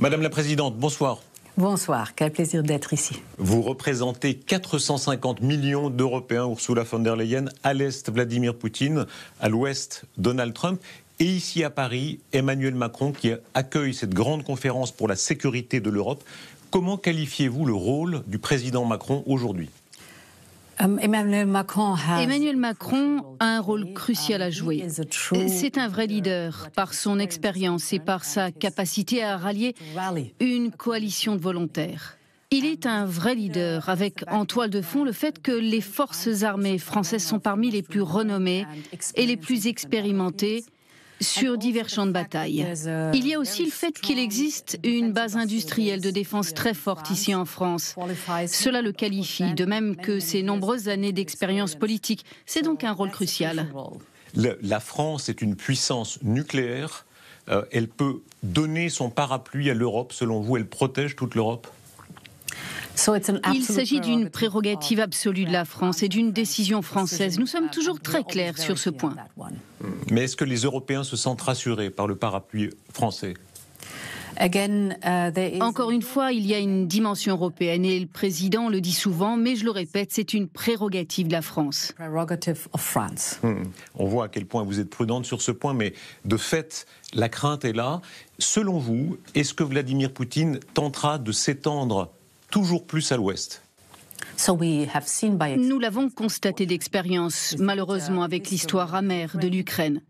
Madame la Présidente, bonsoir. Bonsoir, quel plaisir d'être ici. Vous représentez 450 millions d'Européens, Ursula von der Leyen, à l'Est Vladimir Poutine, à l'Ouest Donald Trump, et ici à Paris, Emmanuel Macron qui accueille cette grande conférence pour la sécurité de l'Europe. Comment qualifiez-vous le rôle du président Macron aujourd'hui ? Emmanuel Macron a un rôle crucial à jouer. C'est un vrai leader par son expérience et par sa capacité à rallier une coalition de volontaires. Il est un vrai leader avec en toile de fond le fait que les forces armées françaises sont parmi les plus renommées et les plus expérimentées sur divers champs de bataille. Il y a aussi le fait qu'il existe une base industrielle de défense très forte ici en France. Cela le qualifie, de même que ses nombreuses années d'expérience politique. C'est donc un rôle crucial. La France est une puissance nucléaire. Elle peut donner son parapluie à l'Europe. Selon vous, elle protège toute l'Europe ? Il s'agit d'une prérogative absolue de la France et d'une décision française. Nous sommes toujours très clairs sur ce point. Mais est-ce que les Européens se sentent rassurés par le parapluie français ? Encore une fois, il y a une dimension européenne et le président le dit souvent, mais je le répète, c'est une prérogative de la France. On voit à quel point vous êtes prudente sur ce point, mais de fait, la crainte est là. Selon vous, est-ce que Vladimir Poutine tentera de s'étendre toujours plus à l'ouest ? Nous l'avons constaté d'expérience, malheureusement avec l'histoire amère de l'Ukraine.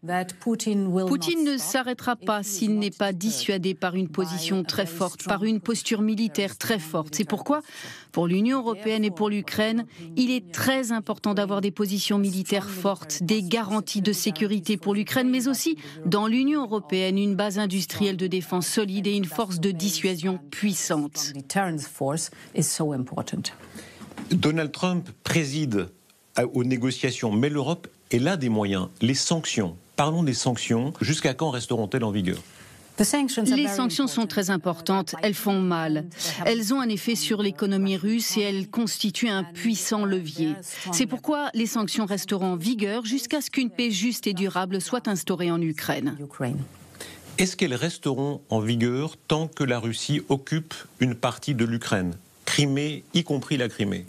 Poutine ne s'arrêtera pas s'il n'est pas dissuadé par une position très forte, par une posture militaire très forte. C'est pourquoi, pour l'Union européenne et pour l'Ukraine, il est très important d'avoir des positions militaires fortes, des garanties de sécurité pour l'Ukraine, mais aussi dans l'Union européenne, une base industrielle de défense solide et une force de dissuasion puissante. Donald Trump préside aux négociations, mais l'Europe, elle a des moyens. Les sanctions, parlons des sanctions, jusqu'à quand resteront-elles en vigueur ? Les sanctions sont très importantes, elles font mal. Elles ont un effet sur l'économie russe et elles constituent un puissant levier. C'est pourquoi les sanctions resteront en vigueur jusqu'à ce qu'une paix juste et durable soit instaurée en Ukraine. Est-ce qu'elles resteront en vigueur tant que la Russie occupe une partie de l'Ukraine ? Crimée, y compris la Crimée.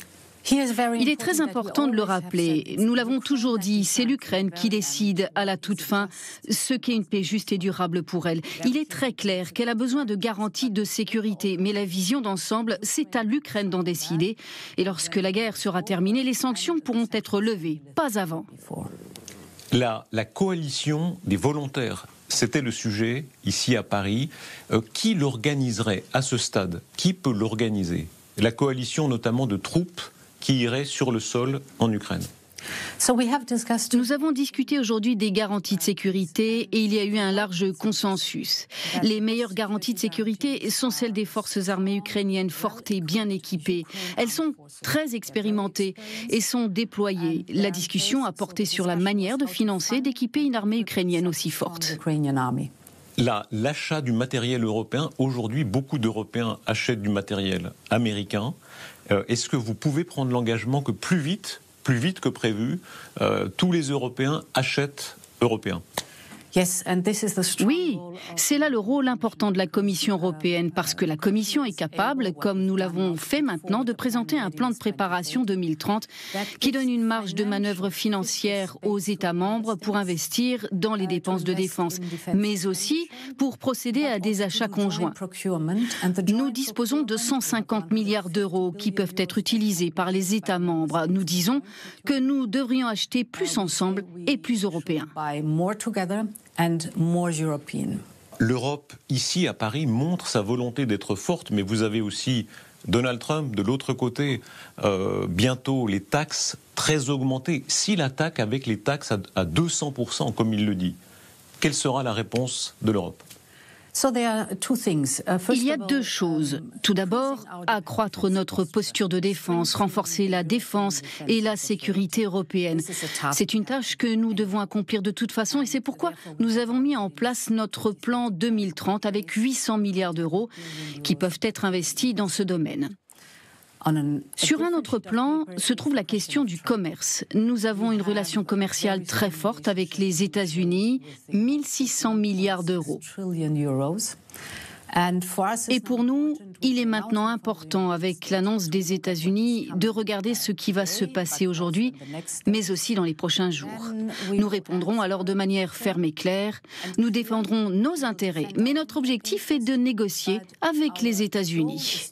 Il est très important de le rappeler. Nous l'avons toujours dit, c'est l'Ukraine qui décide à la toute fin ce qu'est une paix juste et durable pour elle. Il est très clair qu'elle a besoin de garanties de sécurité, mais la vision d'ensemble, c'est à l'Ukraine d'en décider. Et lorsque la guerre sera terminée, les sanctions pourront être levées, pas avant. La coalition des volontaires, c'était le sujet ici à Paris. Qui l'organiserait à ce stade ? Qui peut l'organiser ? La coalition notamment de troupes qui iraient sur le sol en Ukraine. Nous avons discuté aujourd'hui des garanties de sécurité et il y a eu un large consensus. Les meilleures garanties de sécurité sont celles des forces armées ukrainiennes fortes et bien équipées. Elles sont très expérimentées et sont déployées. La discussion a porté sur la manière de financer et d'équiper une armée ukrainienne aussi forte. L'achat du matériel européen, aujourd'hui, beaucoup d'Européens achètent du matériel américain. Est-ce que vous pouvez prendre l'engagement que plus vite que prévu, tous les Européens achètent européen ? Oui, c'est là le rôle important de la Commission européenne, parce que la Commission est capable, comme nous l'avons fait maintenant, de présenter un plan de préparation 2030 qui donne une marge de manœuvre financière aux États membres pour investir dans les dépenses de défense, mais aussi pour procéder à des achats conjoints. Nous disposons de 150 milliards d'euros qui peuvent être utilisés par les États membres. Nous disons que nous devrions acheter plus ensemble et plus européens. L'Europe, ici à Paris, montre sa volonté d'être forte, mais vous avez aussi Donald Trump de l'autre côté. Bientôt, les taxes très augmentées. S'il attaque avec les taxes à 200%, comme il le dit, quelle sera la réponse de l'Europe ? Il y a deux choses. Tout d'abord, accroître notre posture de défense, renforcer la défense et la sécurité européenne. C'est une tâche que nous devons accomplir de toute façon et c'est pourquoi nous avons mis en place notre plan 2030 avec 800 milliards d'euros qui peuvent être investis dans ce domaine. Sur un autre plan se trouve la question du commerce. Nous avons une relation commerciale très forte avec les États-Unis, 1 600 milliards d'euros. Et pour nous, il est maintenant important, avec l'annonce des États-Unis, de regarder ce qui va se passer aujourd'hui, mais aussi dans les prochains jours. Nous répondrons alors de manière ferme et claire. Nous défendrons nos intérêts, mais notre objectif est de négocier avec les États-Unis.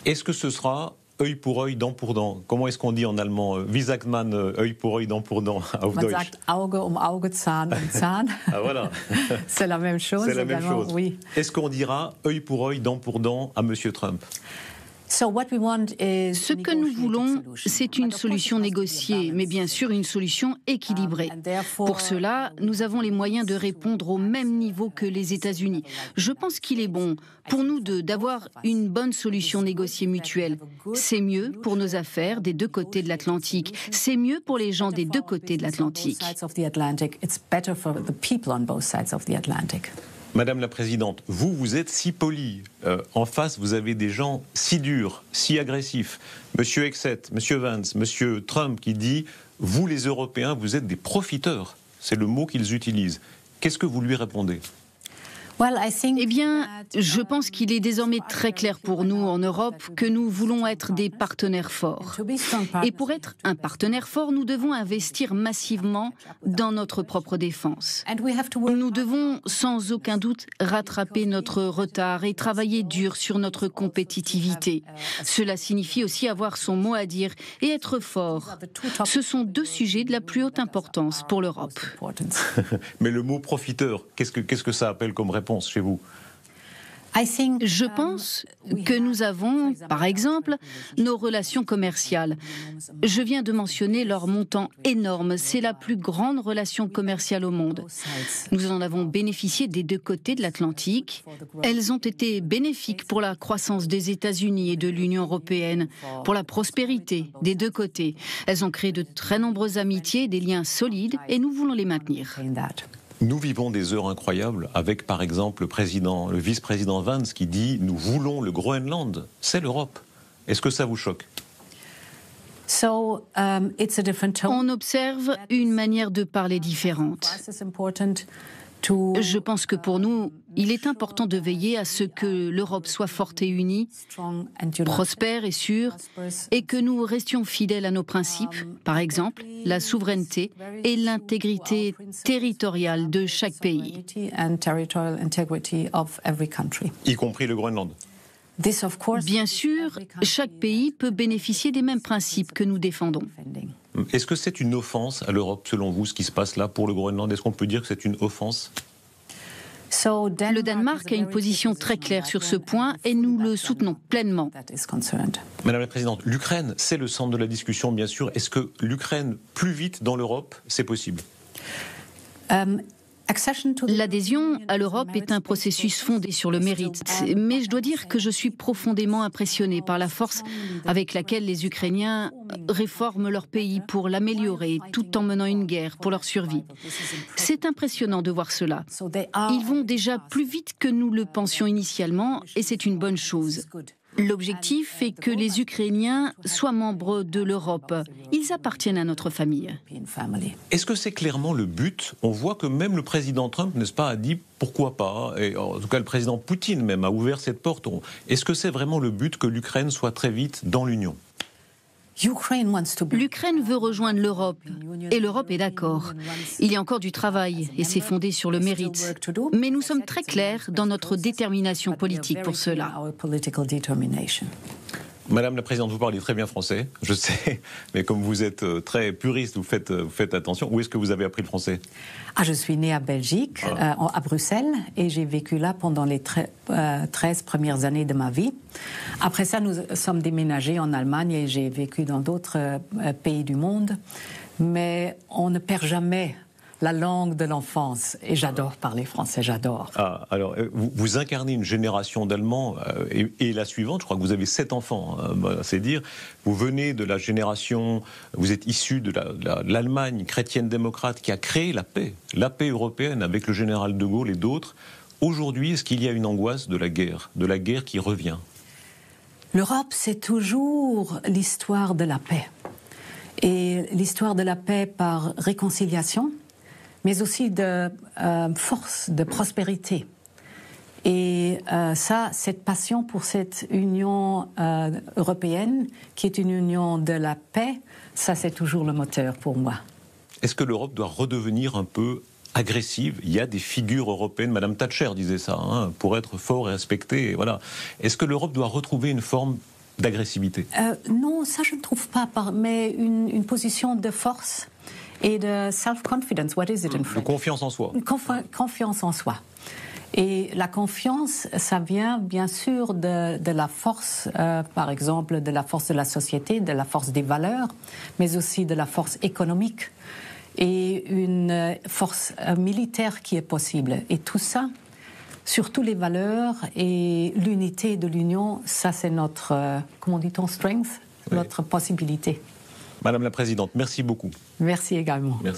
Est-ce que ce sera œil pour œil, dent pour dent? Comment est-ce qu'on dit en allemand? Wie sagt man œil pour œil, dent pour dent auf Deutsch? Man sagt Auge um Auge, Zahn um Zahn. Ah voilà. C'est la même chose. C'est la même chose. Oui. Est-ce qu'on dira œil pour œil, dent pour dent à M. Trump? Ce que nous voulons, c'est une solution négociée, mais bien sûr une solution équilibrée. Pour cela, nous avons les moyens de répondre au même niveau que les États-Unis. Je pense qu'il est bon pour nous deux d'avoir une bonne solution négociée mutuelle. C'est mieux pour nos affaires des deux côtés de l'Atlantique. C'est mieux pour les gens des deux côtés de l'Atlantique. Madame la Présidente, vous êtes si polie. En face, vous avez des gens si durs, si agressifs. Monsieur Exet, Monsieur Vance, Monsieur Trump qui dit « Vous les Européens, vous êtes des profiteurs ». C'est le mot qu'ils utilisent. Qu'est-ce que vous lui répondez ? Eh bien, je pense qu'il est désormais très clair pour nous en Europe que nous voulons être des partenaires forts. Et pour être un partenaire fort, nous devons investir massivement dans notre propre défense. Nous devons sans aucun doute rattraper notre retard et travailler dur sur notre compétitivité. Cela signifie aussi avoir son mot à dire et être fort. Ce sont deux sujets de la plus haute importance pour l'Europe. Mais le mot profiteur, qu'est-ce que ça appelle comme réponse chez vous? Je pense que nous avons, par exemple, nos relations commerciales. Je viens de mentionner leur montant énorme. C'est la plus grande relation commerciale au monde. Nous en avons bénéficié des deux côtés de l'Atlantique. Elles ont été bénéfiques pour la croissance des États-Unis et de l'Union européenne, pour la prospérité des deux côtés. Elles ont créé de très nombreuses amitiés, des liens solides, et nous voulons les maintenir. Nous vivons des heures incroyables avec, par exemple, le vice-président Vance qui dit « Nous voulons le Groenland, c'est l'Europe ». Est-ce que ça vous choque ? On observe une manière de parler différente. Je pense que pour nous, il est important de veiller à ce que l'Europe soit forte et unie, prospère et sûre, et que nous restions fidèles à nos principes, par exemple la souveraineté et l'intégrité territoriale de chaque pays. Y compris le Groenland. Bien sûr, chaque pays peut bénéficier des mêmes principes que nous défendons. Est-ce que c'est une offense à l'Europe, selon vous, ce qui se passe là pour le Groenland? Est-ce qu'on peut dire que c'est une offense? Le Danemark a une position très claire sur ce point et nous le soutenons pleinement. Madame la Présidente, l'Ukraine, c'est le centre de la discussion, bien sûr. Est-ce que l'Ukraine, plus vite dans l'Europe, c'est possible? L'adhésion à l'Europe est un processus fondé sur le mérite. Mais je dois dire que je suis profondément impressionnée par la force avec laquelle les Ukrainiens réforment leur pays pour l'améliorer, tout en menant une guerre pour leur survie. C'est impressionnant de voir cela. Ils vont déjà plus vite que nous le pensions initialement, et c'est une bonne chose. L'objectif est que les Ukrainiens soient membres de l'Europe. Ils appartiennent à notre famille. Est-ce que c'est clairement le but? On voit que même le président Trump, n'est-ce pas, a dit pourquoi pas, et en tout cas le président Poutine même a ouvert cette porte. Est-ce que c'est vraiment le but que l'Ukraine soit très vite dans l'Union? L'Ukraine veut rejoindre l'Europe, et l'Europe est d'accord. Il y a encore du travail, et c'est fondé sur le mérite. Mais nous sommes très clairs dans notre détermination politique pour cela. Madame la Présidente, vous parlez très bien français, je sais, mais comme vous êtes très puriste, vous faites attention. Où est-ce que vous avez appris le français? Je suis née à Belgique, à Bruxelles, et j'ai vécu là pendant les 13 premières années de ma vie. Après ça, nous sommes déménagés en Allemagne et j'ai vécu dans d'autres pays du monde. Mais on ne perd jamais la langue de l'enfance. Et j'adore parler français, j'adore. Ah, alors, vous incarnez une génération d'Allemands, et la suivante, je crois que vous avez 7 enfants, c'est dire. Vous venez de la génération, vous êtes issu de l'Allemagne chrétienne-démocrate qui a créé la paix européenne avec le général de Gaulle et d'autres. Aujourd'hui, est-ce qu'il y a une angoisse de la guerre qui revient? L'Europe, c'est toujours l'histoire de la paix. Et l'histoire de la paix par réconciliation, mais aussi de force, de prospérité. Et cette passion pour cette Union européenne, qui est une union de la paix, ça c'est toujours le moteur pour moi. Est-ce que l'Europe doit redevenir un peu agressive? Il y a des figures européennes, Madame Thatcher disait ça, hein, pour être fort et respecté. Voilà. Est-ce que l'Europe doit retrouver une forme d'agressivité? Non, ça je ne trouve pas, mais une position de force et de self-confidence. What is it in French? De confiance en soi. Confiance en soi. Et la confiance, ça vient bien sûr de la force, par exemple, de la force de la société, de la force des valeurs, mais aussi de la force économique et une force militaire qui est possible. Et tout ça, surtout les valeurs et l'unité de l'Union, ça c'est notre, comment dit-on, strength, notre possibilité. Madame la Présidente, merci beaucoup. Merci également. Merci.